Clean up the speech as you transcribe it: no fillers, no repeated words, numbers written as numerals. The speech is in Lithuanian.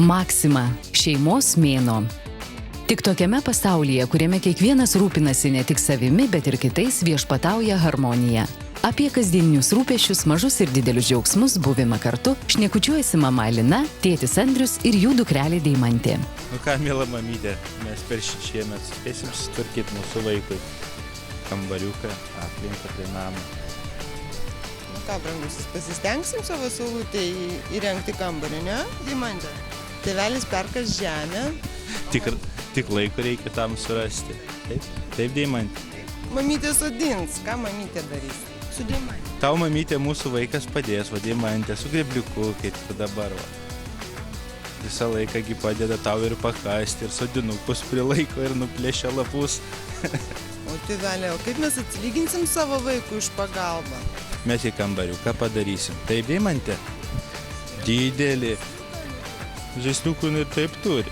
Maxima – šeimos mėnuo. Tik tokiame pasaulyje, kuriame kiekvienas rūpinasi ne tik savimi, bet ir kitais, viešpatauja harmonija. Apie kasdieninius rūpesčius, mažus ir didelius džiaugsmus, buvimą kartu, šnekučiuojasi mama Alina, tėtis Andrius ir jų dukrelė Deimantė. Nu ką, miela mamytė, mes per šiemet spėsim sutvarkyti mūsų vaikui kambariuką, aplinką prie namą. Nu ką, brangusis, pasistengsim savo saulutę įrengti kambarį, ne, Deimantė? Tėvelis perkas žemę. Tik laiko reikia tam surasti. Taip, Deimantė. Mamytė sodins, ką mamytė darys? Su Deimantė. Tau mamytė mūsų vaikas padės, va Deimantė, su grebliuku, kaip tu dabar. Va. Visą laiką padeda tau ir pakasti, ir sodinukus prilaiko, ir nuplėšia lapus. O tėvelė, o kaip mes atsilyginsim savo vaikų už pagalbą? Mes į kambariuką padarysim. Taip, Deimantė, didelį. Žaisliukų ir taip turi.